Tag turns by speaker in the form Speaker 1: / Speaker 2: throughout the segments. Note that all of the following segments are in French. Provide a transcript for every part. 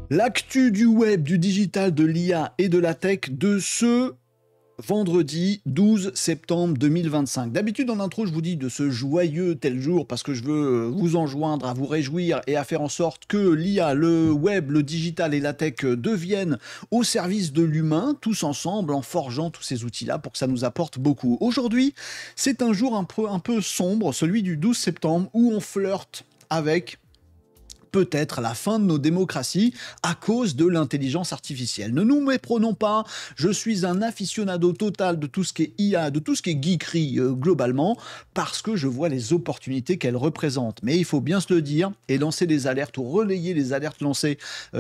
Speaker 1: L'actu du web, du digital, de l'IA et de la tech de ce vendredi 12 septembre 2025. D'habitude, en intro, je vous dis de ce joyeux tel jour parce que je veux vous enjoindre à vous réjouir et à faire en sorte que l'IA, le web, le digital et la tech deviennent au service de l'humain, tous ensemble, en forgeant tous ces outils-là pour que ça nous apporte beaucoup. Aujourd'hui, c'est un jour un peu sombre, celui du 12 septembre, où on flirte avec peut-être la fin de nos démocraties à cause de l'intelligence artificielle. Ne nous méprenons pas, je suis un aficionado total de tout ce qui est IA, de tout ce qui est geekerie globalement, parce que je vois les opportunités qu'elle représente. Mais il faut bien se le dire et lancer des alertes ou relayer les alertes lancées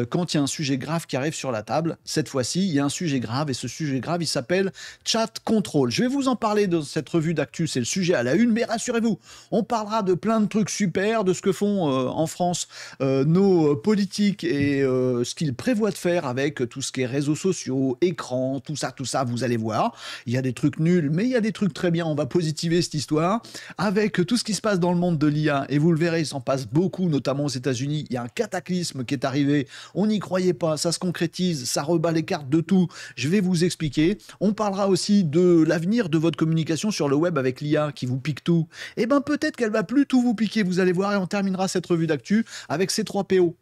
Speaker 1: quand il y a un sujet grave qui arrive sur la table. Cette fois-ci, il y a un sujet grave et ce sujet grave, il s'appelle Chat Control. Je vais vous en parler dans cette revue d'actu, c'est le sujet à la une, mais rassurez-vous, on parlera de plein de trucs super, de ce que font en France nos politiques et ce qu'ils prévoient de faire avec tout ce qui est réseaux sociaux, écran, tout ça, vous allez voir. Il y a des trucs nuls, mais il y a des trucs très bien. On va positiver cette histoire avec tout ce qui se passe dans le monde de l'IA. Et vous le verrez, il s'en passe beaucoup, notamment aux États-Unis. Il y a un cataclysme qui est arrivé. On n'y croyait pas, ça se concrétise, ça rebat les cartes de tout. Je vais vous expliquer. On parlera aussi de l'avenir de votre communication sur le web avec l'IA qui vous pique tout. Eh ben peut-être qu'elle va plus tout vous piquer, vous allez voir, et on terminera cette revue d'actu avec ces 3 PO.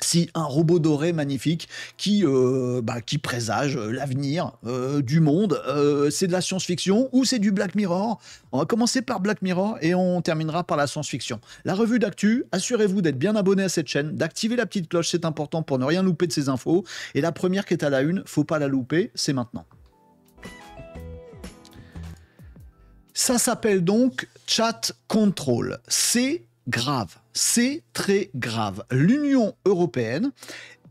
Speaker 1: Si un robot doré magnifique qui présage l'avenir du monde, c'est de la science-fiction ou c'est du Black Mirror. On va commencer par Black Mirror et on terminera par la science-fiction. La revue d'actu, assurez-vous d'être bien abonné à cette chaîne, d'activer la petite cloche, c'est important pour ne rien louper de ces infos. Et la première qui est à la une, faut pas la louper, c'est maintenant. Ça s'appelle donc Chat Control. C'est grave, c'est très grave. L'Union européenne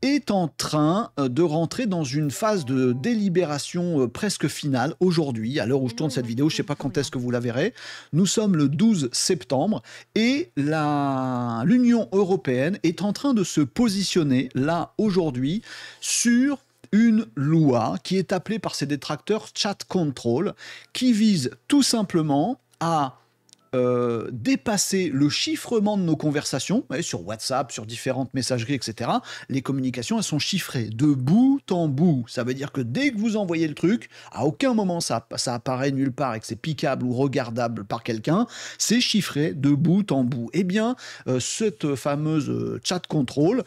Speaker 1: est en train de rentrer dans une phase de délibération presque finale aujourd'hui, à l'heure où je tourne cette vidéo, je ne sais pas quand est-ce que vous la verrez. Nous sommes le 12 septembre et l'Union européenne est en train de se positionner là aujourd'hui sur une loi qui est appelée par ses détracteurs Chat Control, qui vise tout simplement à dépasser le chiffrement de nos conversations, sur WhatsApp, sur différentes messageries, etc. Les communications, elles sont chiffrées de bout en bout. Ça veut dire que dès que vous envoyez le truc, à aucun moment ça apparaît nulle part et que c'est piquable ou regardable par quelqu'un, c'est chiffré de bout en bout. Eh bien, cette fameuse chat control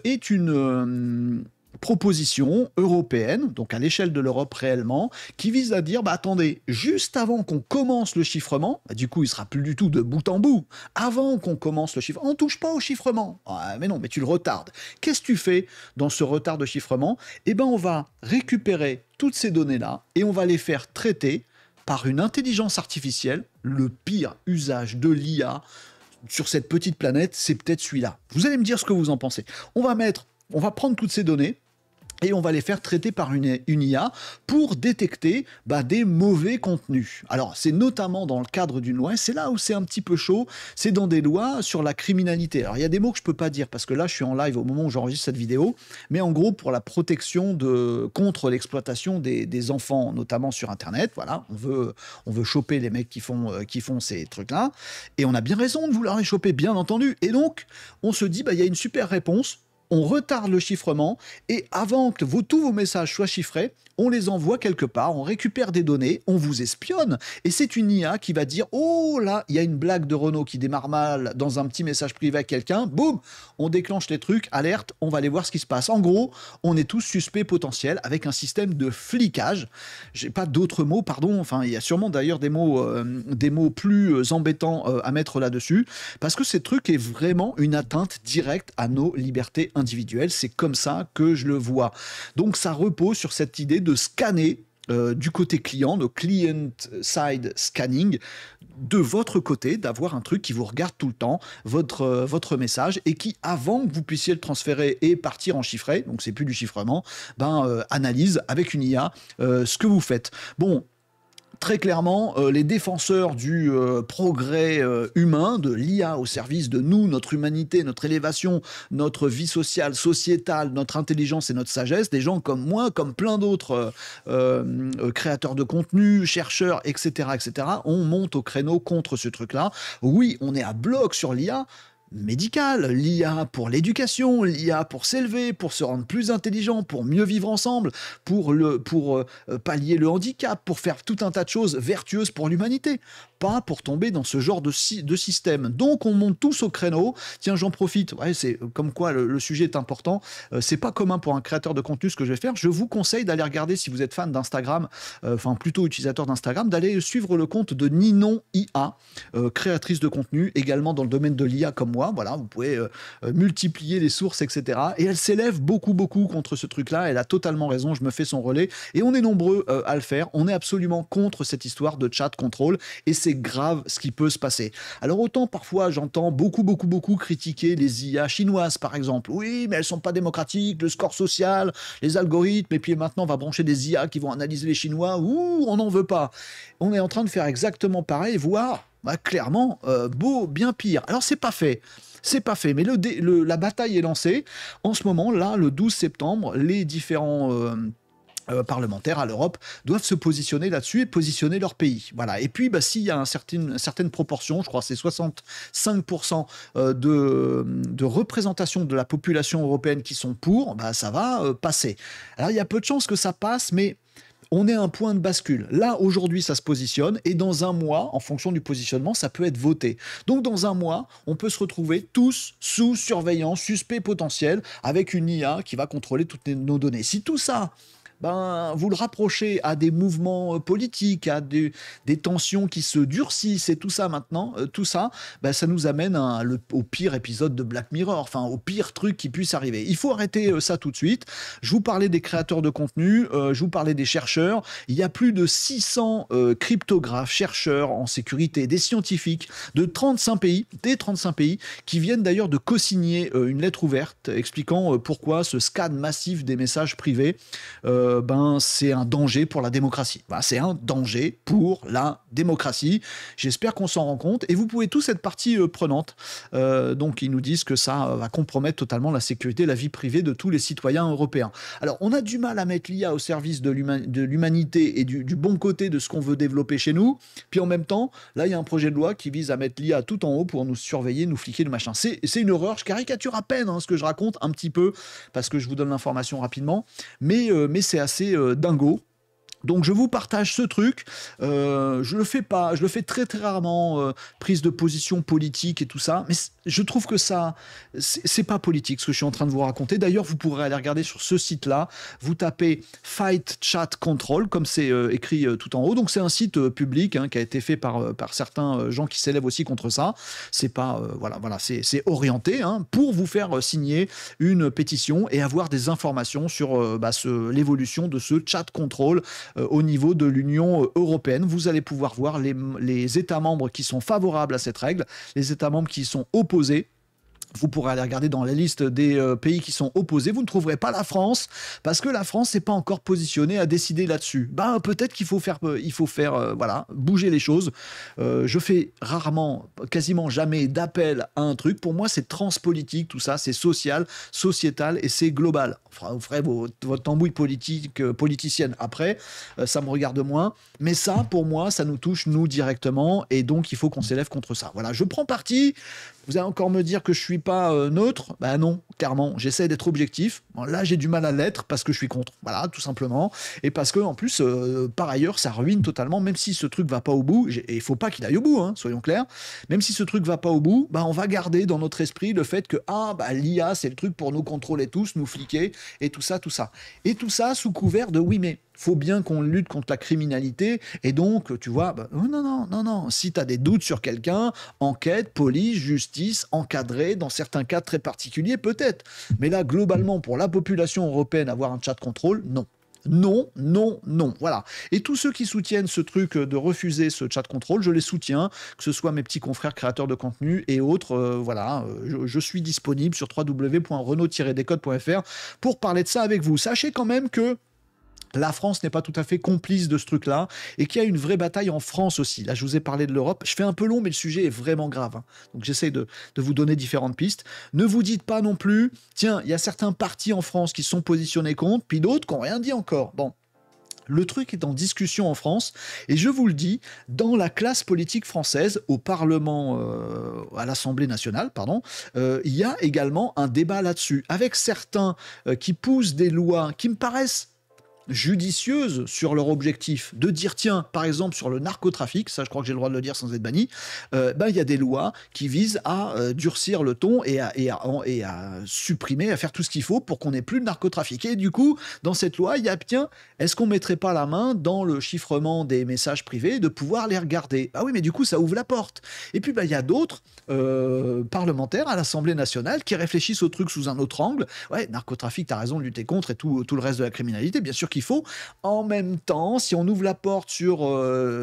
Speaker 1: est une proposition européenne, donc à l'échelle de l'Europe réellement, qui vise à dire, attendez, juste avant qu'on commence le chiffrement, du coup il sera plus du tout de bout en bout, avant qu'on commence le chiffrement, on touche pas au chiffrement. Ah, mais non, mais tu le retardes. Qu'est-ce que tu fais dans ce retard de chiffrement? Eh ben on va récupérer toutes ces données-là et on va les faire traiter par une intelligence artificielle, le pire usage de l'IA sur cette petite planète, c'est peut-être celui-là. Vous allez me dire ce que vous en pensez. On va prendre toutes ces données et on va les faire traiter par une IA pour détecter des mauvais contenus. Alors, c'est notamment dans le cadre d'une loi, et c'est là où c'est un petit peu chaud, c'est dans des lois sur la criminalité. Alors, il y a des mots que je peux pas dire, parce que là, je suis en live au moment où j'enregistre cette vidéo, mais en gros, pour la protection contre l'exploitation des enfants, notamment sur Internet, voilà, on veut choper les mecs qui font ces trucs-là, et on a bien raison de vouloir les choper, bien entendu. Et donc, on se dit, il y a une super réponse, on retarde le chiffrement et avant que tous vos messages soient chiffrés, on les envoie quelque part, on récupère des données, on vous espionne et c'est une IA qui va dire « Oh là, il y a une blague de Renault qui démarre mal dans un petit message privé à quelqu'un, boum, on déclenche les trucs, alerte, on va aller voir ce qui se passe. » En gros, on est tous suspects potentiels avec un système de flicage. J'ai pas d'autres mots, pardon, enfin il y a sûrement d'ailleurs des mots plus embêtants à mettre là-dessus parce que ce truc est vraiment une atteinte directe à nos libertés individuelles. C'est comme ça que je le vois. Donc ça repose sur cette idée de scanner du côté client, le client-side scanning, de votre côté, d'avoir un truc qui vous regarde tout le temps, votre message, et qui, avant que vous puissiez le transférer et partir en chiffré, donc c'est plus du chiffrement, analyse avec une IA ce que vous faites. Bon, très clairement, les défenseurs du progrès humain, de l'IA au service de nous, notre humanité, notre élévation, notre vie sociale, sociétale, notre intelligence et notre sagesse, des gens comme moi, comme plein d'autres créateurs de contenu, chercheurs, etc., on monte au créneau contre ce truc-là. Oui, on est à bloc sur l'IA, médicale, l'IA pour l'éducation, l'IA pour s'élever, pour se rendre plus intelligent, pour mieux vivre ensemble, pour pallier le handicap, pour faire tout un tas de choses vertueuses pour l'humanité, pas pour tomber dans ce genre de système. Donc on monte tous au créneau. Tiens, j'en profite. Ouais, c'est comme quoi le sujet est important. C'est pas commun pour un créateur de contenu ce que je vais faire. Je vous conseille d'aller regarder, si vous êtes fan d'Instagram, enfin plutôt utilisateur d'Instagram, d'aller suivre le compte de Ninon IA, créatrice de contenu, également dans le domaine de l'IA comme moi. Voilà, vous pouvez multiplier les sources, etc. Et elle s'élève beaucoup contre ce truc-là. Elle a totalement raison. Je me fais son relais. Et on est nombreux à le faire. On est absolument contre cette histoire de chat control. Et c'est grave ce qui peut se passer. Alors autant parfois j'entends beaucoup critiquer les IA chinoises par exemple. Oui, mais elles sont pas démocratiques, le score social, les algorithmes, et puis maintenant on va brancher des IA qui vont analyser les Chinois. Ouh, on n'en veut pas. On est en train de faire exactement pareil, voire clairement bien pire. Alors c'est pas fait. C'est pas fait, mais la bataille est lancée. En ce moment, là, le 12 septembre, les différents parlementaires à l'Europe doivent se positionner là-dessus et positionner leur pays. Voilà. Et puis, s'il y a une certaine proportion, je crois que c'est 65% de représentation de la population européenne qui sont pour, ça va passer. Alors, il y a peu de chances que ça passe, mais on est à un point de bascule. Là, aujourd'hui, ça se positionne, et dans un mois, en fonction du positionnement, ça peut être voté. Donc, dans un mois, on peut se retrouver tous sous surveillance, suspects potentiels, avec une IA qui va contrôler toutes nos données. Si tout ça, vous le rapprochez à des mouvements politiques, à des tensions qui se durcissent et tout ça maintenant, tout ça, ça nous amène au pire épisode de Black Mirror, enfin au pire truc qui puisse arriver. Il faut arrêter ça tout de suite. Je vous parlais des créateurs de contenu, je vous parlais des chercheurs. Il y a plus de 600 cryptographes, chercheurs en sécurité, des scientifiques de 35 pays, qui viennent d'ailleurs de co-signer une lettre ouverte expliquant pourquoi ce scan massif des messages privés c'est un danger pour la démocratie. C'est un danger pour la démocratie. J'espère qu'on s'en rend compte. Et vous pouvez tous être partie prenante. Donc, ils nous disent que ça va compromettre totalement la sécurité, la vie privée de tous les citoyens européens. Alors, on a du mal à mettre l'IA au service de l'humanité et du bon côté de ce qu'on veut développer chez nous. Puis en même temps, là, il y a un projet de loi qui vise à mettre l'IA tout en haut pour nous surveiller, nous fliquer, le machin. C'est une horreur. Je caricature à peine ce que je raconte, un petit peu, parce que je vous donne l'information rapidement. Mais c'est assez dingo. Donc je vous partage ce truc, je le fais pas, je le fais très rarement, prise de position politique et tout ça, mais je trouve que ça, c'est pas politique ce que je suis en train de vous raconter. D'ailleurs, vous pourrez aller regarder sur ce site-là, vous tapez Fight Chat Control, comme c'est écrit tout en haut, donc c'est un site public qui a été fait par certains gens qui s'élèvent aussi contre ça. C'est pas, c'est orienté pour vous faire signer une pétition et avoir des informations sur l'évolution de ce chat control au niveau de l'Union européenne. Vous allez pouvoir voir les États membres qui sont favorables à cette règle, les États membres qui sont opposés. Vous pourrez aller regarder dans la liste des pays qui sont opposés. Vous ne trouverez pas la France, parce que la France n'est pas encore positionnée à décider là-dessus. Peut-être qu'il faut faire, bouger les choses. Je fais rarement, quasiment jamais d'appel à un truc. Pour moi, c'est transpolitique, tout ça. C'est social, sociétal et c'est global. Vous ferez votre tambouille politicienne après. Ça me regarde moins. Mais ça, pour moi, ça nous touche, nous, directement. Et donc, il faut qu'on s'élève contre ça. Voilà, je prends parti. Vous allez encore me dire que je suis pas neutre. Non, clairement, j'essaie d'être objectif. Là, j'ai du mal à l'être parce que je suis contre. Voilà, tout simplement. Et parce que, en plus, par ailleurs, ça ruine totalement, même si ce truc va pas au bout. Et il faut pas qu'il aille au bout, soyons clairs. Même si ce truc va pas au bout, on va garder dans notre esprit le fait que, l'IA, c'est le truc pour nous contrôler tous, nous fliquer, et tout ça. Et tout ça sous couvert de oui, mais faut bien qu'on lutte contre la criminalité, et donc, tu vois, non, si tu as des doutes sur quelqu'un, enquête, police, justice, encadré, dans certains cas très particuliers, peut-être. Mais là, globalement, pour la population européenne, avoir un chat contrôle, non. Non, voilà. Et tous ceux qui soutiennent ce truc de refuser ce chat contrôle, je les soutiens, que ce soit mes petits confrères créateurs de contenu et autres, je suis disponible sur www.renault-décode.fr pour parler de ça avec vous. Sachez quand même que la France n'est pas tout à fait complice de ce truc-là et qu'il y a une vraie bataille en France aussi. Là, je vous ai parlé de l'Europe. Je fais un peu long, mais le sujet est vraiment grave. Donc, j'essaie de vous donner différentes pistes. Ne vous dites pas non plus, tiens, il y a certains partis en France qui sont positionnés contre, puis d'autres qui n'ont rien dit encore. Bon. le truc est en discussion en France, et je vous le dis, dans la classe politique française, au Parlement, à l'Assemblée nationale, pardon, il y a également un débat là-dessus, avec certains qui poussent des lois qui me paraissent judicieuses sur leur objectif, de dire tiens, par exemple sur le narcotrafic, ça je crois que j'ai le droit de le dire sans être banni, il y a des lois qui visent à durcir le ton et à supprimer, à faire tout ce qu'il faut pour qu'on n'ait plus de narcotrafic. Et du coup, dans cette loi, il y a tiens, est-ce qu'on mettrait pas la main dans le chiffrement des messages privés de pouvoir les regarder? Ah oui, mais du coup, ça ouvre la porte. Et puis, il y a d'autres parlementaires à l'Assemblée nationale qui réfléchissent au truc sous un autre angle. Ouais, narcotrafic, t'as raison de lutter contre et tout le reste de la criminalité, bien sûr qu'il faut. En même temps, si on ouvre la porte sur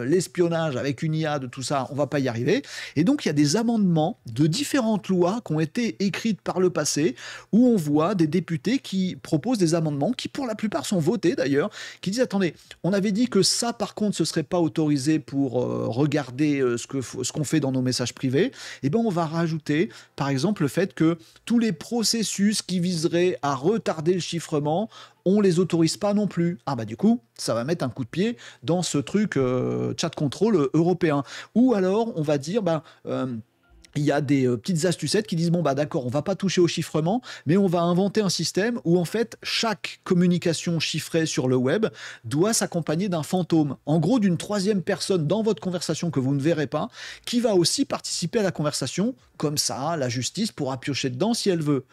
Speaker 1: l'espionnage avec une IA de tout ça, on va pas y arriver. Et donc, il y a des amendements de différentes lois qui ont été écrites par le passé, où on voit des députés qui proposent des amendements, qui pour la plupart sont votés d'ailleurs, qui disent, attendez, on avait dit que ça, par contre, ce serait pas autorisé pour regarder ce qu'on fait dans nos messages privés. Et ben, on va rajouter, par exemple, le fait que tous les processus qui viseraient à retarder le chiffrement, on les autorise pas non plus. Ah bah du coup, ça va mettre un coup de pied dans ce truc chat control européen. Ou alors, on va dire, il y a des petites astucettes qui disent bon bah d'accord, on va pas toucher au chiffrement, mais on va inventer un système où en fait chaque communication chiffrée sur le web doit s'accompagner d'un fantôme, en gros d'une troisième personne dans votre conversation que vous ne verrez pas, qui va aussi participer à la conversation, comme ça la justice pourra piocher dedans si elle veut.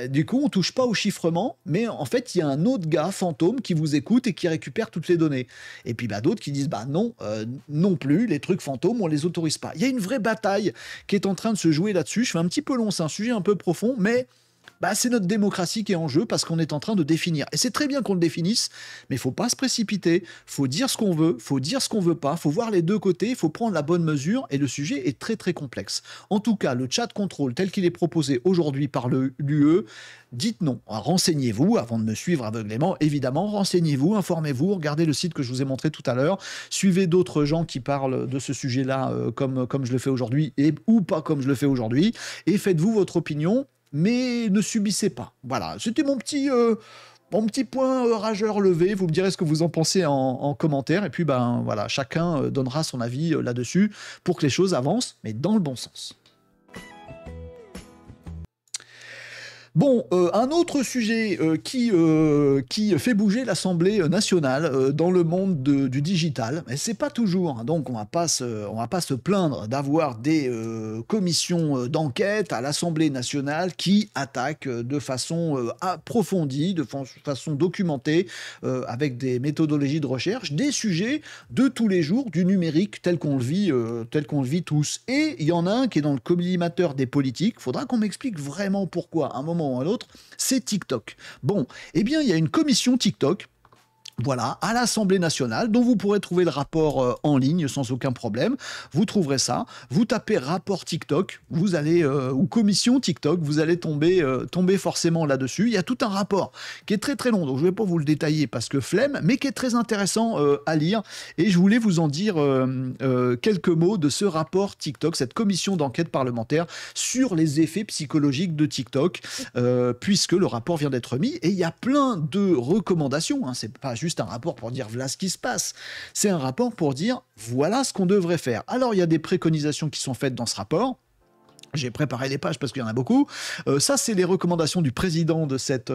Speaker 1: Du coup, on touche pas au chiffrement, mais en fait, il y a un autre gars fantôme qui vous écoute et qui récupère toutes les données. Et puis d'autres qui disent non, non plus, les trucs fantômes, on les autorise pas. Il y a une vraie bataille qui est en train de se jouer là-dessus. Je fais un petit peu long, c'est un sujet un peu profond, mais c'est notre démocratie qui est en jeu parce qu'on est en train de définir. Et c'est très bien qu'on le définisse, mais il faut pas se précipiter, faut dire ce qu'on veut, faut dire ce qu'on veut pas, faut voir les deux côtés, il faut prendre la bonne mesure, et le sujet est très très complexe. En tout cas, le chat control tel qu'il est proposé aujourd'hui par l'UE, dites non. Renseignez-vous avant de me suivre aveuglément, évidemment, renseignez-vous, informez-vous, regardez le site que je vous ai montré tout à l'heure, suivez d'autres gens qui parlent de ce sujet-là comme je le fais aujourd'hui, ou pas comme je le fais aujourd'hui, et faites-vous votre opinion, mais ne subissez pas. Voilà, c'était mon petit point rageur levé. Vous me direz ce que vous en pensez en commentaire. Et puis, voilà, chacun donnera son avis là-dessus pour que les choses avancent, mais dans le bon sens. Bon, un autre sujet qui fait bouger l'Assemblée nationale dans le monde du digital, mais c'est pas toujours, hein, donc on va pas se plaindre d'avoir des commissions d'enquête à l'Assemblée nationale qui attaquent de façon approfondie, de façon documentée, avec des méthodologies de recherche, des sujets de tous les jours du numérique tel qu'on le vit tous. Et il y en a un qui est dans le collimateur des politiques. Faudra qu'on m'explique vraiment pourquoi, à un moment ou à l'autre, c'est TikTok. Bon, eh bien, il y a une commission TikTok, voilà, à l'Assemblée nationale, dont vous pourrez trouver le rapport en ligne sans aucun problème. Vous trouverez ça. Vous tapez rapport TikTok, vous allez ou commission TikTok, vous allez tomber forcément là-dessus. Il y a tout un rapport qui est très très long, donc je ne vais pas vous le détailler parce que flemme, mais qui est très intéressant à lire. Et je voulais vous en dire quelques mots de ce rapport TikTok, cette commission d'enquête parlementaire sur les effets psychologiques de TikTok, puisque le rapport vient d'être mis et il y a plein de recommandations. Hein, c'est pas juste un rapport pour dire voilà ce qui se passe. C'est un rapport pour dire voilà ce qu'on devrait faire. Alors il y a des préconisations qui sont faites dans ce rapport. J'ai préparé les pages parce qu'il y en a beaucoup. Ça, c'est les recommandations du président de cette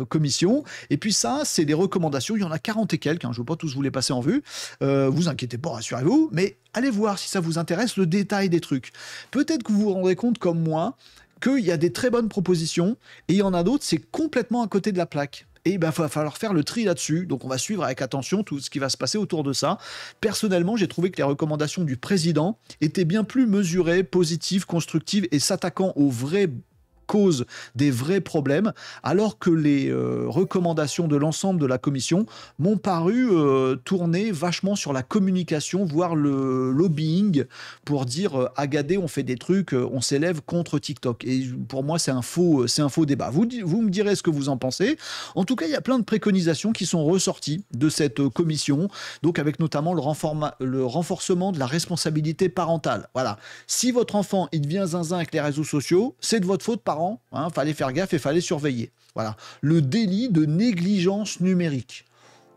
Speaker 1: commission. Et puis ça, c'est les recommandations. Il y en a 40 et quelques. Hein, je ne veux pas tous vous les passer en vue. Vous inquiétez pas, rassurez-vous. Mais allez voir si ça vous intéresse le détail des trucs. Peut-être que vous vous rendrez compte, comme moi, qu'il y a des très bonnes propositions et il y en a d'autres, c'est complètement à côté de la plaque. Et il va falloir faire le tri là-dessus. Donc on va suivre avec attention tout ce qui va se passer autour de ça. Personnellement, j'ai trouvé que les recommandations du président étaient bien plus mesurées, positives, constructives et s'attaquant aux vraies causes des vrais problèmes, alors que les recommandations de l'ensemble de la commission m'ont paru tourner vachement sur la communication, voire le lobbying, pour dire Agadé, on fait des trucs, on s'élève contre TikTok. Et pour moi, c'est un faux débat. Vous me direz ce que vous en pensez. En tout cas, il y a plein de préconisations qui sont ressorties de cette commission, donc avec notamment le renforcement de la responsabilité parentale. Voilà. Si votre enfant, il devient zinzin avec les réseaux sociaux, c'est de votre faute, parents. Fallait faire gaffe et fallait surveiller. Voilà. Le délit de négligence numérique.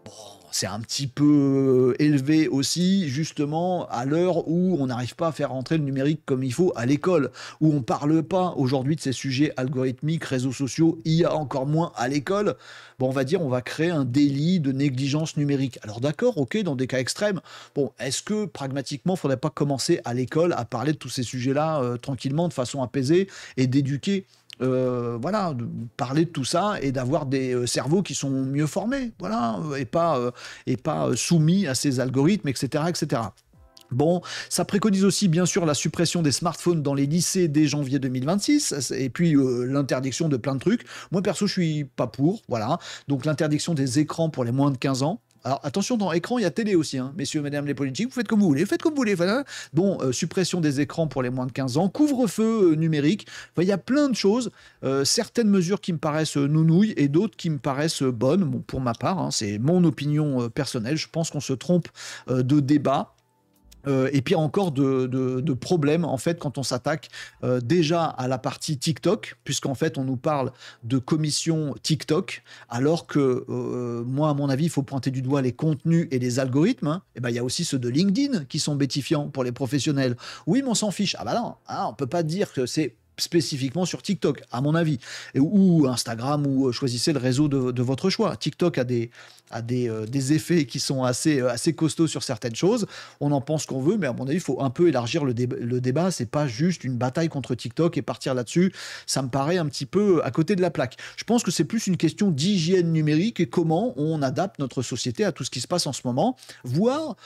Speaker 1: Bon, c'est un petit peu élevé aussi, justement, à l'heure où on n'arrive pas à faire rentrer le numérique comme il faut à l'école, où on ne parle pas aujourd'hui de ces sujets algorithmiques, réseaux sociaux, IA encore moins à l'école. Bon, on va dire, on va créer un délit de négligence numérique. Alors d'accord, ok, dans des cas extrêmes. Bon, est-ce que pragmatiquement, il ne faudrait pas commencer à l'école à parler de tous ces sujets-là tranquillement, de façon apaisée, et d'éduquer voilà, de parler de tout ça et d'avoir des cerveaux qui sont mieux formés, voilà, et pas soumis à ces algorithmes, etc., etc. Bon, ça préconise aussi bien sûr la suppression des smartphones dans les lycées dès janvier 2026, et puis l'interdiction de plein de trucs. Moi perso, je suis pas pour, voilà. Donc l'interdiction des écrans pour les moins de 15 ans. Alors attention, dans écran, il y a télé aussi, hein. Messieurs, mesdames les politiques, vous faites comme vous voulez, faites comme vous voulez. Voilà. Bon, suppression des écrans pour les moins de 15 ans, couvre-feu numérique. Enfin, il y a plein de choses, certaines mesures qui me paraissent nounouilles et d'autres qui me paraissent bonnes. Bon, pour ma part, hein, c'est mon opinion personnelle. Je pense qu'on se trompe de débat. Et puis encore de problèmes en fait quand on s'attaque déjà à la partie TikTok, puisqu'en fait on nous parle de commission TikTok, alors que moi à mon avis il faut pointer du doigt les contenus et les algorithmes, hein. Et ben il y a aussi ceux de LinkedIn qui sont bétifiants pour les professionnels. Oui, mais on s'en fiche. Ah bah non, hein, on peut pas dire que c'est spécifiquement sur TikTok, à mon avis, ou Instagram, ou choisissez le réseau de votre choix. TikTok des effets qui sont assez costauds sur certaines choses. On en pense qu'on veut, mais à mon avis, il faut un peu élargir le débat. C'est pas juste une bataille contre TikTok et partir là-dessus. Ça me paraît un petit peu à côté de la plaque. Je pense que c'est plus une question d'hygiène numérique et comment on adapte notre société à tout ce qui se passe en ce moment, voire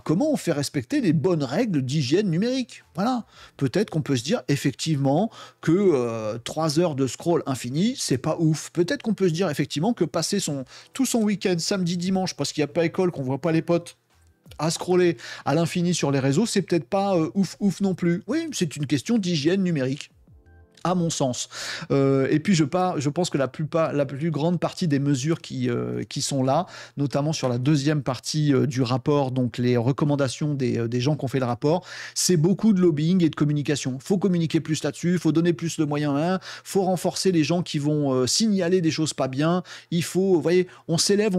Speaker 1: comment on fait respecter les bonnes règles d'hygiène numérique. Voilà. Peut-être qu'on peut se dire effectivement que 3 heures de scroll infini, c'est pas ouf. Peut-être qu'on peut se dire effectivement que passer tout son week-end, samedi, dimanche, parce qu'il n'y a pas école, qu'on voit pas les potes, à scroller à l'infini sur les réseaux, c'est peut-être pas ouf non plus. Oui, c'est une question d'hygiène numérique, à mon sens. Et puis je pense que la plus grande partie des mesures qui sont là, notamment sur la deuxième partie du rapport, donc les recommandations des gens qui ont fait le rapport, c'est beaucoup de lobbying et de communication. Il faut communiquer plus là-dessus, il faut donner plus de moyens, il faut renforcer les gens qui vont signaler des choses pas bien. Il faut, vous voyez, on s'élève,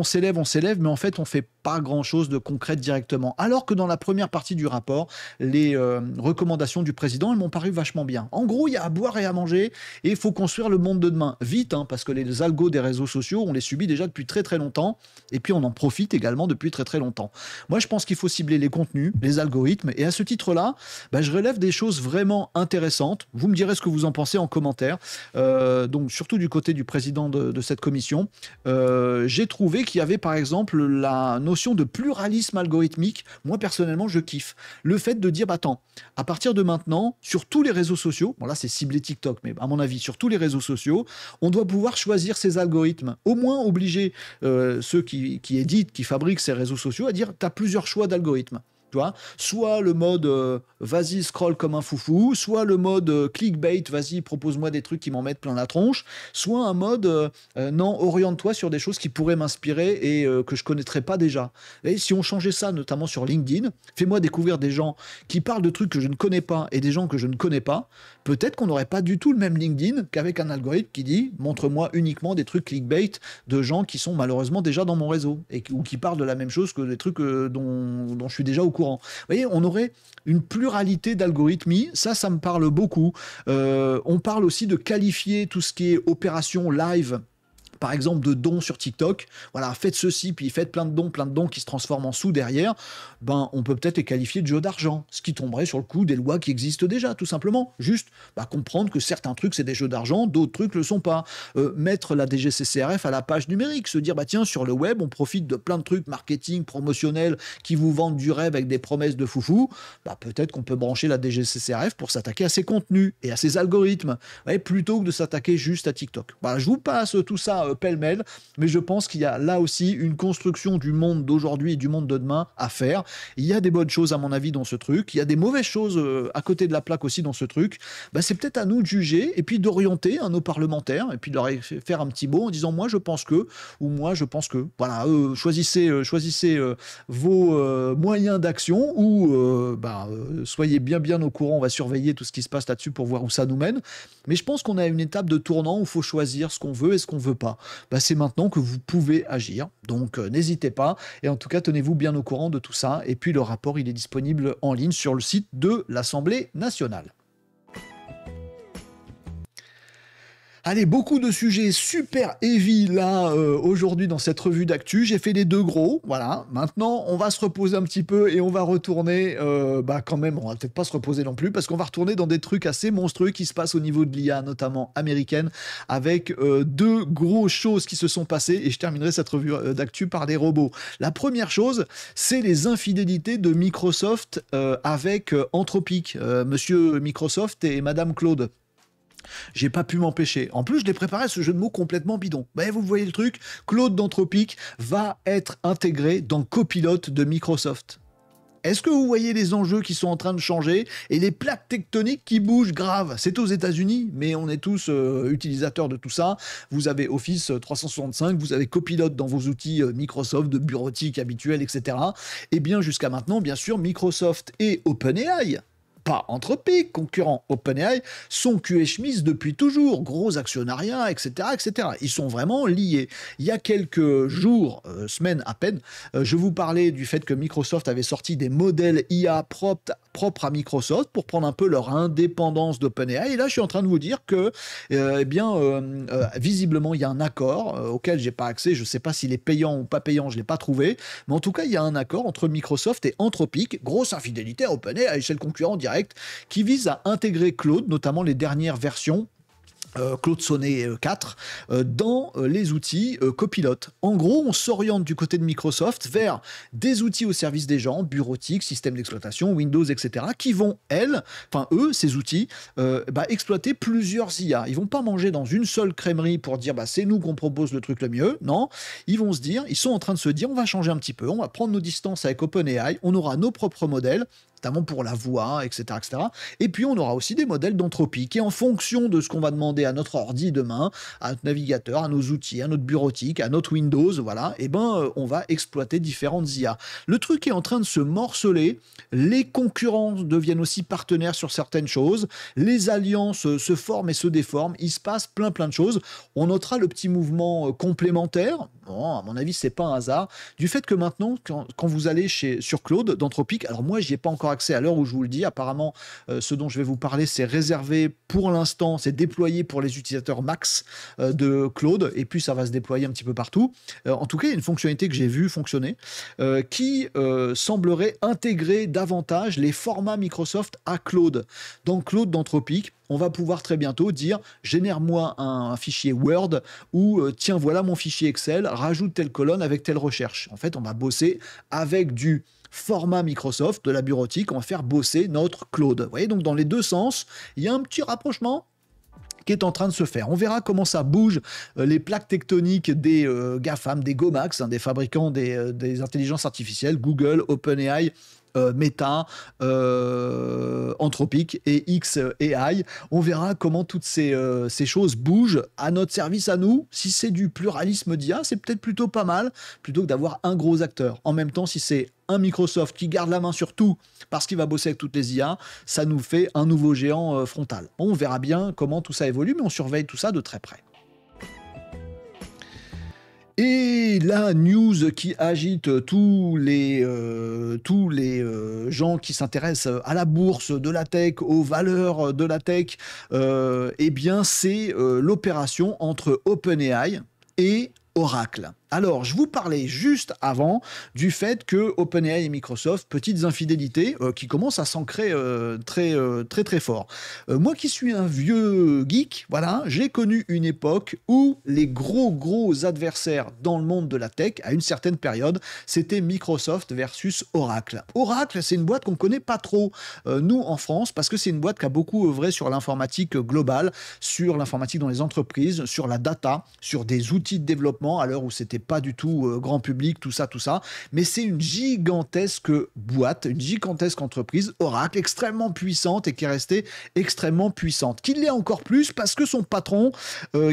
Speaker 1: mais en fait on fait pas grand-chose de concret directement. Alors que dans la première partie du rapport, les recommandations du président, elles m'ont paru vachement bien. En gros, il y a à boire et à manger, et il faut construire le monde de demain. Vite, hein, parce que les algos des réseaux sociaux, on les subit déjà depuis très très longtemps, et puis on en profite également depuis très très longtemps. Moi, je pense qu'il faut cibler les contenus, les algorithmes, et à ce titre-là, je relève des choses vraiment intéressantes. Vous me direz ce que vous en pensez en commentaire. Donc, surtout du côté du président de cette commission, j'ai trouvé qu'il y avait par exemple la notion de pluralisme algorithmique. Moi, personnellement, je kiffe. Le fait de dire, attends, à partir de maintenant, sur tous les réseaux sociaux, bon là c'est ciblé TikTok, mais à mon avis, sur tous les réseaux sociaux, on doit pouvoir choisir ces algorithmes. Au moins obliger ceux qui éditent, qui fabriquent ces réseaux sociaux à dire, tu as plusieurs choix d'algorithmes. Tu vois, soit le mode vas-y scroll comme un foufou, soit le mode clickbait, vas-y propose-moi des trucs qui m'en mettent plein la tronche, soit un mode non, oriente-toi sur des choses qui pourraient m'inspirer et que je connaîtrais pas déjà. Et si on changeait ça, notamment sur LinkedIn, fais-moi découvrir des gens qui parlent de trucs que je ne connais pas et des gens que je ne connais pas, peut-être qu'on n'aurait pas du tout le même LinkedIn qu'avec un algorithme qui dit montre-moi uniquement des trucs clickbait de gens qui sont malheureusement déjà dans mon réseau ou qui parlent de la même chose que des trucs dont je suis déjà au courant. Vous voyez, on aurait une pluralité d'algorithmies, ça me parle beaucoup. On parle aussi de qualifier tout ce qui est opération live, par exemple de dons sur TikTok, voilà, faites ceci, puis faites plein de dons qui se transforment en sous derrière, on peut peut-être les qualifier de jeux d'argent, ce qui tomberait sur le coup des lois qui existent déjà, tout simplement. Juste comprendre que certains trucs c'est des jeux d'argent, d'autres trucs le sont pas. Mettre la DGCCRF à la page numérique, se dire tiens, sur le web on profite de plein de trucs marketing, promotionnels, qui vous vendent du rêve avec des promesses de foufou, peut-être qu'on peut brancher la DGCCRF pour s'attaquer à ces contenus et à ces algorithmes, plutôt que de s'attaquer juste à TikTok. Je vous passe tout ça pêle-mêle, mais je pense qu'il y a là aussi une construction du monde d'aujourd'hui et du monde de demain à faire. Il y a des bonnes choses à mon avis dans ce truc, il y a des mauvaises choses à côté de la plaque aussi dans ce truc. C'est peut-être à nous de juger et puis d'orienter nos parlementaires et puis de leur faire un petit mot en disant moi je pense que, ou moi je pense que. Voilà, choisissez vos moyens d'action ou soyez bien au courant, on va surveiller tout ce qui se passe là-dessus pour voir où ça nous mène. Mais je pense qu'on est à une étape de tournant où il faut choisir ce qu'on veut et ce qu'on veut pas. pas, bah, c'est maintenant que vous pouvez agir. Donc n'hésitez pas. Et en tout cas, tenez-vous bien au courant de tout ça. Et puis le rapport, il est disponible en ligne sur le site de l'Assemblée nationale. Allez, beaucoup de sujets super heavy là aujourd'hui dans cette revue d'actu. J'ai fait les deux gros, voilà. Maintenant, on va se reposer un petit peu et on va retourner, bah quand même, on va peut-être pas se reposer non plus parce qu'on va retourner dans des trucs assez monstrueux qui se passent au niveau de l'IA, notamment américaine, avec deux grosses choses qui se sont passées et je terminerai cette revue d'actu par des robots. La première chose, c'est les infidélités de Microsoft avec Anthropic, monsieur Microsoft et madame Claude. J'ai pas pu m'empêcher. En plus, je l'ai préparé ce jeu de mots complètement bidon. Mais vous voyez le truc, Claude d'Anthropic va être intégré dans Copilot de Microsoft. Est-ce que vous voyez les enjeux qui sont en train de changer et les plaques tectoniques qui bougent grave? C'est aux États-Unis, mais on est tous utilisateurs de tout ça. Vous avez Office 365, vous avez Copilot dans vos outils Microsoft de bureautique habituels, etc. Et bien jusqu'à maintenant, bien sûr, Microsoft et OpenAI, pas Anthropic, concurrent OpenAI, sont cul et chemise depuis toujours, gros actionnariat, etc., etc. Ils sont vraiment liés. Il y a quelques jours, semaines à peine, je vous parlais du fait que Microsoft avait sorti des modèles IA propres à Microsoft pour prendre un peu leur indépendance d'OpenAI. Et là, je suis en train de vous dire que, visiblement, il y a un accord auquel j'ai pas accès. Je ne sais pas s'il est payant ou pas payant, je l'ai pas trouvé. Mais en tout cas, il y a un accord entre Microsoft et Anthropic. Grosse infidélité à OpenAI, chez le concurrent direct, qui vise à intégrer Claude, notamment les dernières versions, Claude Sonnet 4, dans les outils Copilot. En gros, on s'oriente du côté de Microsoft vers des outils au service des gens, bureautique, système d'exploitation, Windows, etc., qui vont, eux, ces outils, exploiter plusieurs IA. Ils vont pas manger dans une seule crèmerie pour dire c'est nous qu'on propose le truc le mieux. Non, ils sont en train de se dire on va changer un petit peu, on va prendre nos distances avec OpenAI, on aura nos propres modèles, notamment pour la voix, etc., etc. Et puis, on aura aussi des modèles d'Anthropic. Et en fonction de ce qu'on va demander à notre ordi demain, à notre navigateur, à nos outils, à notre bureautique, à notre Windows, voilà, on va exploiter différentes IA. Le truc est en train de se morceler. Les concurrents deviennent aussi partenaires sur certaines choses. Les alliances se forment et se déforment. Il se passe plein de choses. On notera le petit mouvement complémentaire. Bon, à mon avis, c'est pas un hasard. Du fait que maintenant, quand vous allez sur Claude d'Anthropic, alors moi, j'y ai pas encore accès à l'heure où je vous le dis. Apparemment, ce dont je vais vous parler, c'est réservé pour l'instant, c'est déployé pour les utilisateurs max de Claude, et puis ça va se déployer un petit peu partout. En tout cas, il y a une fonctionnalité que j'ai vue fonctionner qui semblerait intégrer davantage les formats Microsoft à Claude. Dans Claude d'Anthropic, on va pouvoir très bientôt dire génère-moi un fichier Word ou tiens, voilà mon fichier Excel, rajoute telle colonne avec telle recherche. En fait, on va bosser avec du format Microsoft, de la bureautique, on va faire bosser notre Claude. Vous voyez, donc dans les deux sens, il y a un petit rapprochement qui est en train de se faire. On verra comment ça bouge les plaques tectoniques des GAFAM, des GOMAX, des fabricants des intelligences artificielles, Google, OpenAI, Meta, Anthropic et xAI. On verra comment toutes ces choses bougent à notre service à nous. Si c'est du pluralisme d'IA, c'est peut-être plutôt pas mal, plutôt que d'avoir un gros acteur. En même temps, si c'est un Microsoft qui garde la main sur tout parce qu'il va bosser avec toutes les IA, ça nous fait un nouveau géant frontal. Bon, on verra bien comment tout ça évolue, mais on surveille tout ça de très près. Et la news qui agite tous les gens qui s'intéressent à la bourse de la tech, aux valeurs de la tech, c'est l'opération entre OpenAI et Oracle. Alors, je vous parlais juste avant du fait que OpenAI et Microsoft, petites infidélités qui commencent à s'ancrer très fort. Moi qui suis un vieux geek, voilà, j'ai connu une époque où les gros adversaires dans le monde de la tech, à une certaine période, c'était Microsoft versus Oracle. Oracle, c'est une boîte qu'on connaît pas trop, nous, en France, parce que c'est une boîte qui a beaucoup œuvré sur l'informatique globale, sur l'informatique dans les entreprises, sur la data, sur des outils de développement, à l'heure où c'était pas du tout grand public, tout ça, mais c'est une gigantesque boîte, une gigantesque entreprise, Oracle, extrêmement puissante et qui est restée extrêmement puissante. Qui l'est encore plus parce que son patron,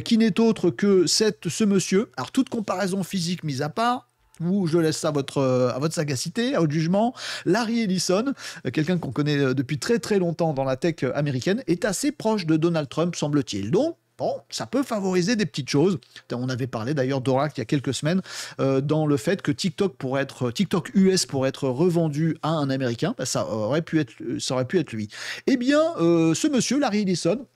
Speaker 1: qui n'est autre que ce monsieur, alors toute comparaison physique mise à part, ou je laisse ça à votre sagacité, à votre jugement, Larry Ellison, quelqu'un qu'on connaît depuis très longtemps dans la tech américaine, est assez proche de Donald Trump, semble-t-il. Donc, Bon, ça peut favoriser des petites choses. On avait parlé d'ailleurs d'Oracle il y a quelques semaines dans le fait que TikTok US pourrait être revendu à un Américain. Ben, ça aurait pu être lui. Eh bien, ce monsieur, Larry Ellison,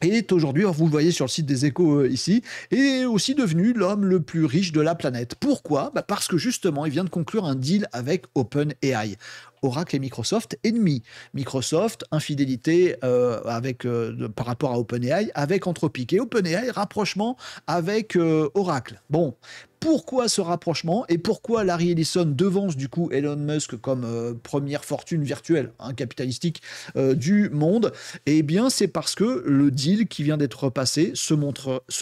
Speaker 1: est aujourd'hui, vous le voyez sur le site des Échos ici, est aussi devenu l'homme le plus riche de la planète. Pourquoi? Bah parce que justement, il vient de conclure un deal avec OpenAI. Oracle et Microsoft ennemis. Microsoft, infidélité par rapport à OpenAI avec Anthropic. Et OpenAI, rapprochement avec Oracle. Bon, pourquoi ce rapprochement et pourquoi Larry Ellison devance du coup Elon Musk comme première fortune virtuelle, capitalistique du monde? Eh bien, c'est parce que le deal qui vient d'être passé se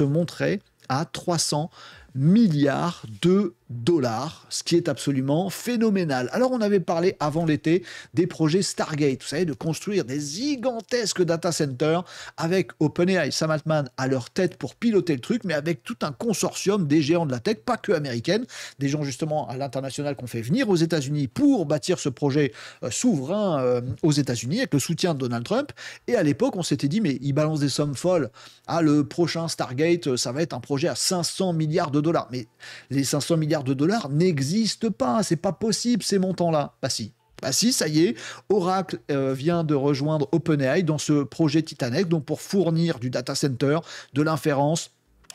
Speaker 1: montrait à 300 milliards de dollars, ce qui est absolument phénoménal. Alors on avait parlé avant l'été des projets Stargate, vous savez, de construire des gigantesques data centers avec OpenAI, Sam Altman à leur tête pour piloter le truc, mais avec tout un consortium des géants de la tech, pas que américaines, des gens justement à l'international qu'on fait venir aux États-Unis pour bâtir ce projet souverain aux États-Unis avec le soutien de Donald Trump. Et à l'époque, on s'était dit, mais ils balancent des sommes folles. Ah, le prochain Stargate, ça va être un projet à 500 milliards de dollars. Mais les 500 milliards de dollars n'existent pas, c'est pas possible ces montants-là. Bah si, ça y est, Oracle vient de rejoindre OpenAI dans ce projet titanesque, donc pour fournir du data center, de l'inférence,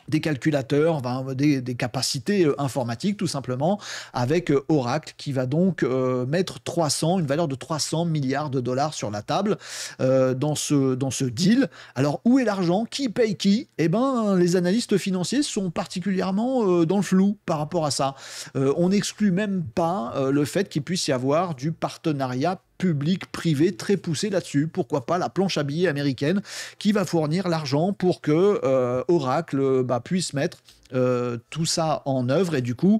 Speaker 1: des calculateurs, des capacités informatiques tout simplement, avec Oracle qui va donc mettre une valeur de 300 milliards de dollars sur la table dans ce deal. Alors où est l'argent? Qui paye qui? Eh ben, les analystes financiers sont particulièrement dans le flou par rapport à ça. On n'exclut même pas le fait qu'il puisse y avoir du partenariat public-privé très poussé là-dessus. Pourquoi pas la planche à billets américaine qui va fournir l'argent pour que Oracle puisse mettre tout ça en œuvre et du coup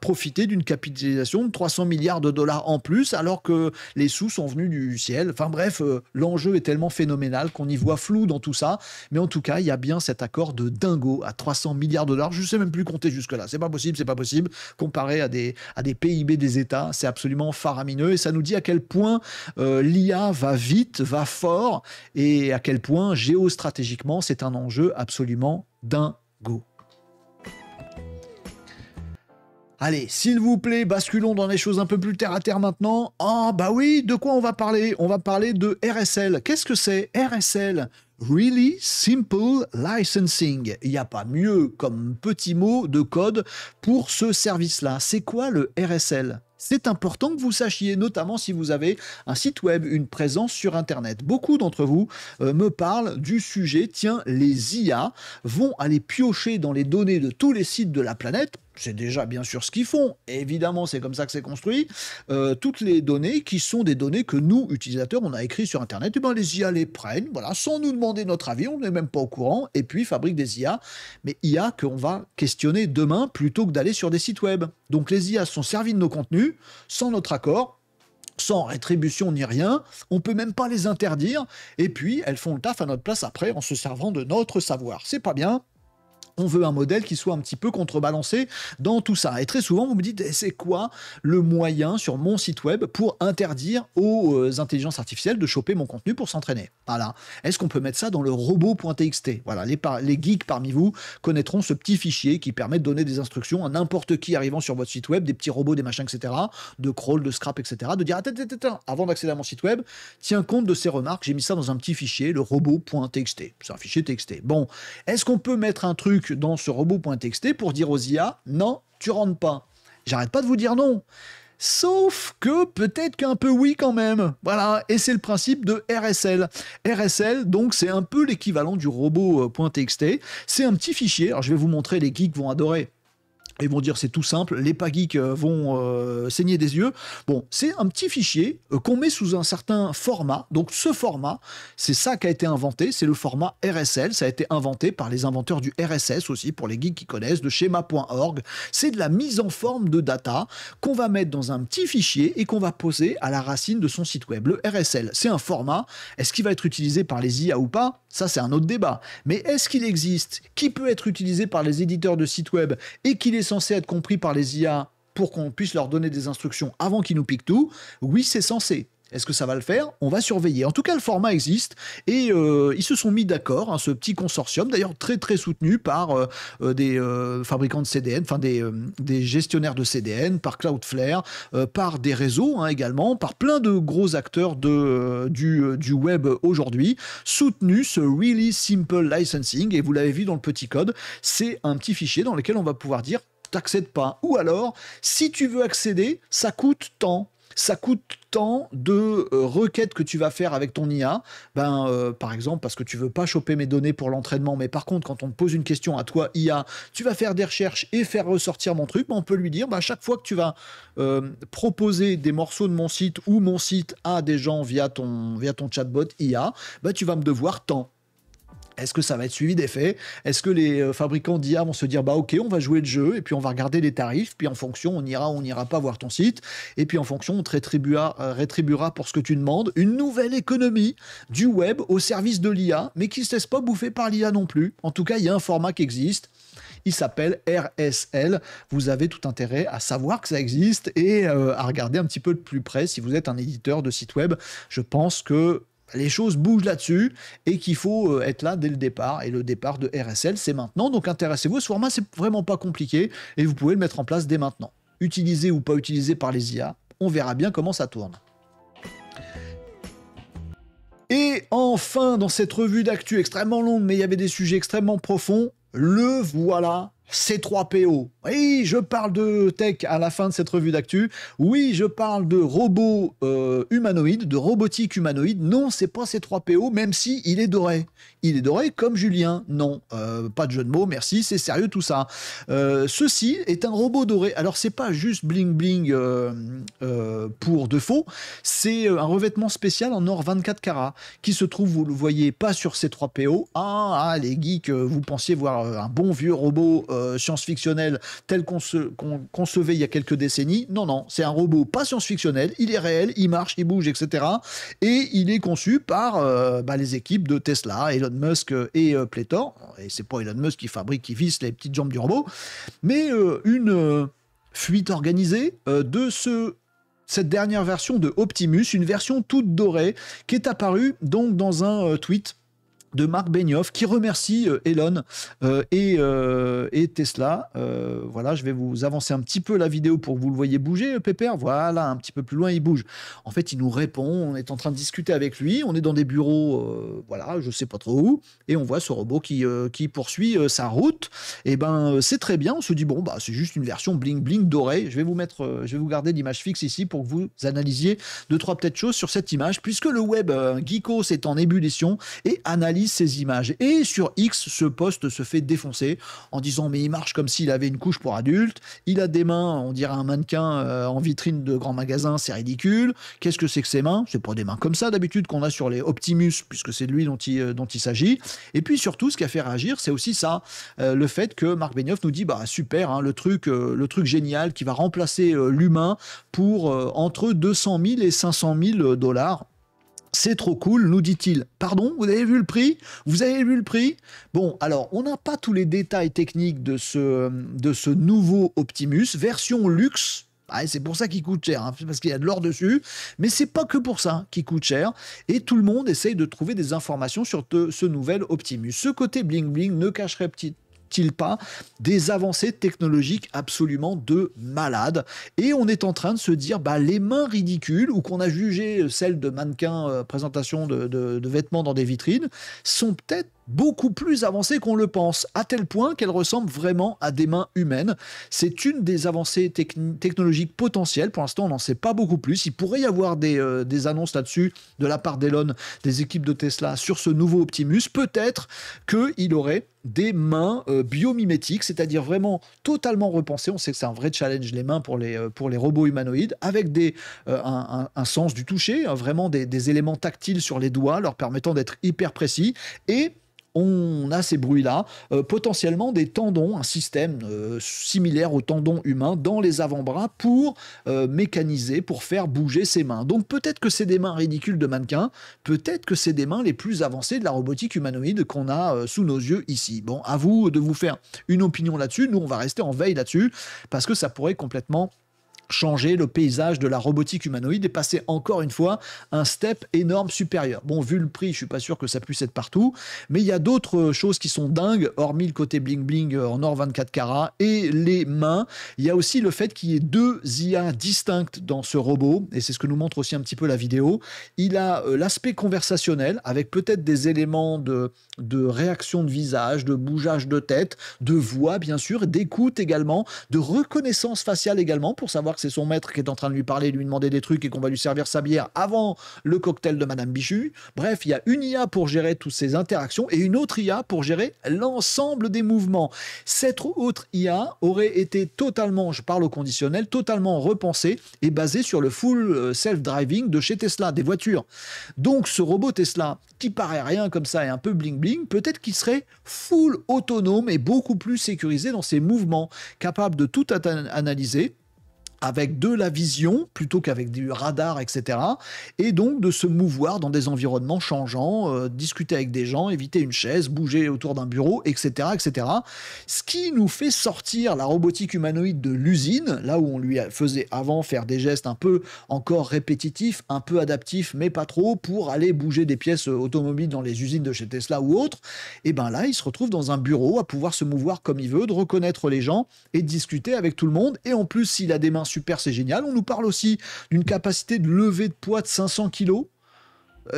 Speaker 1: profiter d'une capitalisation de 300 milliards de dollars en plus alors que les sous sont venus du ciel. Enfin bref, l'enjeu est tellement phénoménal qu'on y voit flou dans tout ça, mais en tout cas il y a bien cet accord de dingo à 300 milliards de dollars. Je ne sais même plus compter jusque là, c'est pas possible comparé à des PIB des États, c'est absolument faramineux et ça nous dit à quel point l'IA va vite, va fort et à quel point géostratégiquement c'est un enjeu absolument dingo. Allez, s'il vous plaît, basculons dans des choses un peu plus terre à terre maintenant. Ah bah oui, de quoi on va parler? On va parler de RSL. Qu'est-ce que c'est RSL? Really Simple Licensing. Il n'y a pas mieux comme petit mot de code pour ce service-là. C'est quoi le RSL? C'est important que vous sachiez, notamment si vous avez un site web, une présence sur Internet. Beaucoup d'entre vous me parlent du sujet. Tiens, les IA vont aller piocher dans les données de tous les sites de la planète. C'est déjà bien sûr ce qu'ils font, évidemment c'est comme ça que c'est construit, toutes les données qui sont des données que nous, utilisateurs, on a écrites sur Internet, et ben les IA les prennent, voilà, sans nous demander notre avis, on n'est même pas au courant, et puis fabriquent des IA, mais IA qu'on va questionner demain plutôt que d'aller sur des sites web. Donc les IA sont servis de nos contenus, sans notre accord, sans rétribution ni rien, on peut même pas les interdire, et puis elles font le taf à notre place après en se servant de notre savoir. C'est pas bien. On veut un modèle qui soit un petit peu contrebalancé dans tout ça. Et très souvent, vous me dites, c'est quoi le moyen sur mon site web pour interdire aux intelligences artificielles de choper mon contenu pour s'entraîner? Voilà. Est-ce qu'on peut mettre ça dans le robot.txt? Voilà, les geeks parmi vous connaîtront ce petit fichier qui permet de donner des instructions à n'importe qui arrivant sur votre site web, des petits robots, des machins, etc., de crawl, de scrap, etc., de dire, attends, avant d'accéder à mon site web, tiens compte de ces remarques, j'ai mis ça dans un petit fichier, le robot.txt. C'est un fichier TXT. Bon, est-ce qu'on peut mettre un truc dans ce robot.txt pour dire aux IA, non, tu rentres pas. J'arrête pas de vous dire non. Sauf que peut-être qu'un peu oui quand même. Voilà, et c'est le principe de RSL. RSL, donc c'est un peu l'équivalent du robot.txt. C'est un petit fichier, alors je vais vous montrer, les geeks vont adorer. Ils vont dire c'est tout simple, les pas geeks vont saigner des yeux. Bon, c'est un petit fichier qu'on met sous un certain format. Donc ce format, c'est ça qui a été inventé, c'est le format RSL. Ça a été inventé par les inventeurs du RSS aussi, pour les geeks qui connaissent, de schéma.org. C'est de la mise en forme de data qu'on va mettre dans un petit fichier et qu'on va poser à la racine de son site web. Le RSL, c'est un format. Est-ce qu'il va être utilisé par les IA ou pas? Ça, c'est un autre débat. Mais est-ce qu'il existe, qui peut être utilisé par les éditeurs de sites web et qu'il est censé être compris par les IA pour qu'on puisse leur donner des instructions avant qu'ils nous piquent tout? Oui, c'est censé. Est-ce que ça va le faire? On va surveiller. En tout cas, le format existe et ils se sont mis d'accord, hein, ce petit consortium, d'ailleurs très très soutenu par des fabricants de CDN, enfin des gestionnaires de CDN, par Cloudflare, par des réseaux, hein, également, par plein de gros acteurs du web aujourd'hui, soutenu ce Really Simple Licensing. Et vous l'avez vu dans le petit code, c'est un petit fichier dans lequel on va pouvoir dire t'accèdes pas. Ou alors, si tu veux accéder, ça coûte tant. Ça coûte tant de requêtes que tu vas faire avec ton IA. Par exemple, parce que tu veux pas choper mes données pour l'entraînement, mais par contre, quand on te pose une question à toi, IA, tu vas faire des recherches et faire ressortir mon truc, on peut lui dire, à chaque fois que tu vas proposer des morceaux de mon site ou mon site à des gens via ton chatbot IA, tu vas me devoir tant. Est-ce que ça va être suivi des faits? Est-ce que les fabricants d'IA vont se dire ok, on va jouer le jeu et puis on va regarder les tarifs, puis en fonction on n'ira pas voir ton site, et puis en fonction on te rétribuera pour ce que tu demandes. Une nouvelle économie du web au service de l'IA, mais qui ne se laisse pas bouffer par l'IA non plus. En tout cas, il y a un format qui existe. Il s'appelle RSL. Vous avez tout intérêt à savoir que ça existe et à regarder un petit peu de plus près si vous êtes un éditeur de site web. Je pense que les choses bougent là-dessus et qu'il faut être là dès le départ. Et le départ de RSL, c'est maintenant. Donc intéressez-vous. Ce format, c'est vraiment pas compliqué et vous pouvez le mettre en place dès maintenant. Utilisé ou pas utilisé par les IA, on verra bien comment ça tourne. Et enfin, dans cette revue d'actu extrêmement longue, mais il y avait des sujets extrêmement profonds, le voilà, C3PO. Oui, je parle de tech à la fin de cette revue d'actu. Oui, je parle de robots humanoïdes, de robotique humanoïde. Non, c'est pas C3PO, même si il est doré. Il est doré comme Julien. Non, pas de jeu de mots, merci, c'est sérieux tout ça. Ceci est un robot doré. Alors, c'est pas juste bling bling pour de faux, c'est un revêtement spécial en or 24 carats qui se trouve, vous le voyez pas sur C3PO. Ah, les geeks, vous pensiez voir un bon vieux robot science-fictionnel tel qu'on concevait il y a quelques décennies. Non, c'est un robot pas science-fictionnel, il est réel, il marche, il bouge, etc. Et il est conçu par les équipes de Tesla, Elon Musk et pléthore. Et c'est pas Elon Musk qui visse les petites jambes du robot, mais une fuite organisée de cette dernière version de Optimus, une version toute dorée qui est apparue donc dans un tweet de Marc Benioff qui remercie Elon et Tesla. Voilà, je vais vous avancer un petit peu la vidéo pour que vous le voyez bouger, Pépère. Voilà, un petit peu plus loin, il bouge. En fait, il nous répond, on est en train de discuter avec lui, on est dans des bureaux, voilà, je sais pas trop où, et on voit ce robot qui poursuit sa route. Et c'est très bien, on se dit, c'est juste une version bling-bling dorée. Je vais vous garder l'image fixe ici pour que vous analysiez 2-3 petites choses sur cette image, puisque le web geekos est en ébullition et analyse ces images. Et sur X, ce post se fait défoncer en disant mais il marche comme s'il avait une couche pour adulte, il a des mains, on dirait un mannequin en vitrine de grand magasin, c'est ridicule. Qu'est-ce que c'est que ces mains? C'est pas des mains comme ça d'habitude qu'on a sur les Optimus, puisque c'est de lui dont il s'agit. Et puis surtout, ce qui a fait réagir, c'est aussi ça, le fait que Marc Benioff nous dit super, hein, le truc génial qui va remplacer l'humain pour entre 200 000 et 500 000 $. C'est trop cool, nous dit-il. Pardon, vous avez vu le prix? Vous avez vu le prix? Bon, alors, on n'a pas tous les détails techniques de ce nouveau Optimus, version luxe. C'est pour ça qu'il coûte cher, hein, parce qu'il y a de l'or dessus, mais c'est pas que pour ça qu'il coûte cher, et tout le monde essaye de trouver des informations sur ce nouvel Optimus. Ce côté bling-bling ne cacherait-il pas des avancées technologiques absolument de malade? Et on est en train de se dire, les mains ridicules, ou qu'on a jugé celles de mannequins, présentation de vêtements dans des vitrines, sont peut-être beaucoup plus avancées qu'on le pense, à tel point qu'elles ressemblent vraiment à des mains humaines. C'est une des avancées technologiques potentielles. Pour l'instant, on n'en sait pas beaucoup plus. Il pourrait y avoir des annonces là-dessus de la part d'Elon, des équipes de Tesla, sur ce nouveau Optimus. Peut-être qu'il aurait des mains biomimétiques, c'est-à-dire vraiment totalement repensées. On sait que c'est un vrai challenge, les mains pour les robots humanoïdes, avec un sens du toucher, vraiment des éléments tactiles sur les doigts, leur permettant d'être hyper précis. Et on a ces bruits-là, potentiellement des tendons, un système similaire aux tendons humains dans les avant-bras pour mécaniser, pour faire bouger ses mains. Donc peut-être que c'est des mains ridicules de mannequins, peut-être que c'est des mains les plus avancées de la robotique humanoïde qu'on a sous nos yeux ici. Bon, à vous de vous faire une opinion là-dessus. Nous, on va rester en veille là-dessus, parce que ça pourrait complètement changer le paysage de la robotique humanoïde et passer encore une fois un step énorme supérieur. Bon, vu le prix, je suis pas sûr que ça puisse être partout, mais il y a d'autres choses qui sont dingues, hormis le côté bling bling en or 24 carats et les mains. Il y a aussi le fait qu'il y ait deux IA distinctes dans ce robot, et c'est ce que nous montre aussi un petit peu la vidéo. Il a l'aspect conversationnel, avec peut-être des éléments de réaction de visage, de bougeage de tête, de voix bien sûr, d'écoute également, de reconnaissance faciale également, pour savoir que c'est son maître qui est en train de lui parler, lui demander des trucs et qu'on va lui servir sa bière avant le cocktail de Madame Bichu. Bref, il y a une IA pour gérer toutes ces interactions et une autre IA pour gérer l'ensemble des mouvements. Cette autre IA aurait été totalement, je parle au conditionnel, totalement repensée et basée sur le full self-driving de chez Tesla, des voitures. Donc ce robot Tesla, qui paraît rien comme ça et un peu bling bling, peut-être qu'il serait full autonome et beaucoup plus sécurisé dans ses mouvements, capable de tout analyser, avec de la vision plutôt qu'avec du radar, etc. Et donc de se mouvoir dans des environnements changeants, discuter avec des gens, éviter une chaise, bouger autour d'un bureau, etc., etc. Ce qui nous fait sortir la robotique humanoïde de l'usine, là où on lui faisait avant faire des gestes un peu encore répétitifs, un peu adaptifs, mais pas trop, pour aller bouger des pièces automobiles dans les usines de chez Tesla ou autres. Et ben là, il se retrouve dans un bureau à pouvoir se mouvoir comme il veut, de reconnaître les gens et de discuter avec tout le monde. Et en plus, s'il a des mains super, c'est génial. On nous parle aussi d'une capacité de levée de poids de 500 kg.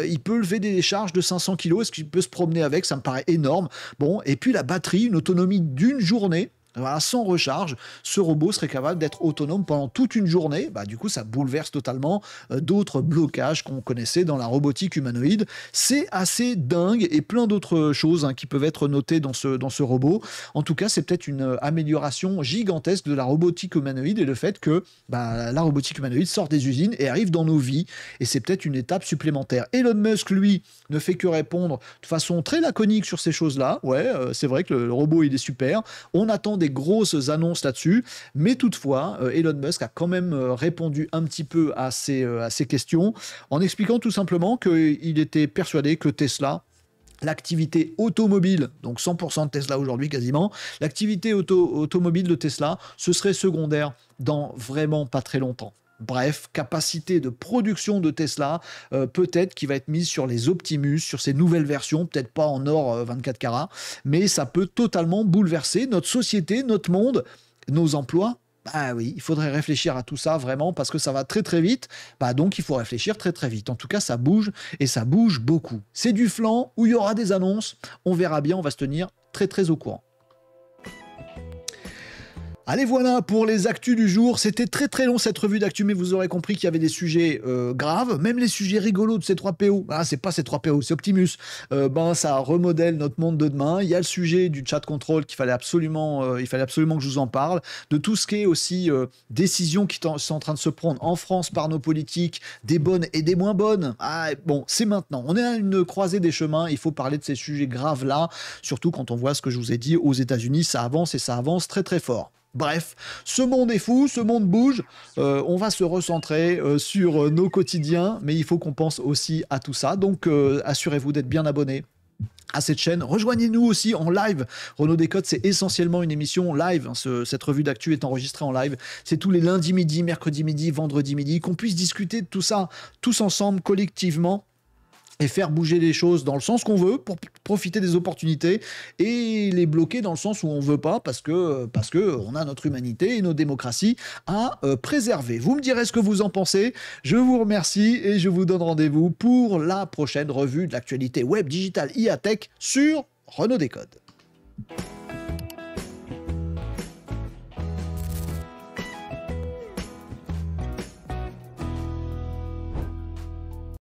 Speaker 1: Il peut lever des charges de 500 kg. Est-ce qu'il peut se promener avec? Ça me paraît énorme. Bon, et puis la batterie, une autonomie d'une journée. Voilà, sans recharge, ce robot serait capable d'être autonome pendant toute une journée. Bah, du coup, ça bouleverse totalement d'autres blocages qu'on connaissait dans la robotique humanoïde. C'est assez dingue et plein d'autres choses qui peuvent être notées dans ce robot. En tout cas, c'est peut-être une amélioration gigantesque de la robotique humanoïde et le fait que la robotique humanoïde sort des usines et arrive dans nos vies. Et c'est peut-être une étape supplémentaire. Elon Musk, lui, ne fait que répondre de façon très laconique sur ces choses-là. Ouais, c'est vrai que le robot, il est super. On attend des grosses annonces là-dessus, mais toutefois, Elon Musk a quand même répondu un petit peu à ces questions en expliquant tout simplement qu'il était persuadé que Tesla, l'activité automobile, donc 100% de Tesla aujourd'hui quasiment, l'activité automobile de Tesla, ce serait secondaire dans vraiment pas très longtemps. Bref, capacité de production de Tesla, peut-être qui va être mise sur les Optimus, sur ces nouvelles versions, peut-être pas en or 24 carats, mais ça peut totalement bouleverser notre société, notre monde, nos emplois. Bah oui, il faudrait réfléchir à tout ça vraiment parce que ça va très très vite. Bah donc il faut réfléchir très très vite. En tout cas, ça bouge et ça bouge beaucoup. C'est du flanc où il y aura des annonces. On verra bien, on va se tenir très très au courant. Allez, voilà pour les actus du jour. C'était très très long cette revue d'actu, mais vous aurez compris qu'il y avait des sujets graves, même les sujets rigolos de C3PO. Ah, c'est pas C3PO, c'est Optimus. Ça remodèle notre monde de demain. Il y a le sujet du chat control qu'il fallait absolument, que je vous en parle. De tout ce qui est aussi décisions qui sont en train de se prendre en France par nos politiques, des bonnes et des moins bonnes. Ah, bon, c'est maintenant. On est à une croisée des chemins. Il faut parler de ces sujets graves là, surtout quand on voit ce que je vous ai dit aux États-Unis. Ça avance et ça avance très très fort. Bref, ce monde est fou, ce monde bouge, on va se recentrer sur nos quotidiens, mais il faut qu'on pense aussi à tout ça, donc assurez-vous d'être bien abonné à cette chaîne. Rejoignez-nous aussi en live. Renaud Décode, c'est essentiellement une émission live. Cette revue d'actu est enregistrée en live. C'est tous les lundis midi, mercredi midi, vendredi midi, qu'on puisse discuter de tout ça, tous ensemble, collectivement, et faire bouger les choses dans le sens qu'on veut pour profiter des opportunités et les bloquer dans le sens où on veut pas parce que on a notre humanité et nos démocraties à préserver. Vous me direz ce que vous en pensez. Je vous remercie et je vous donne rendez-vous pour la prochaine revue de l'actualité web, digitale, IA, tech sur Renaud Décode.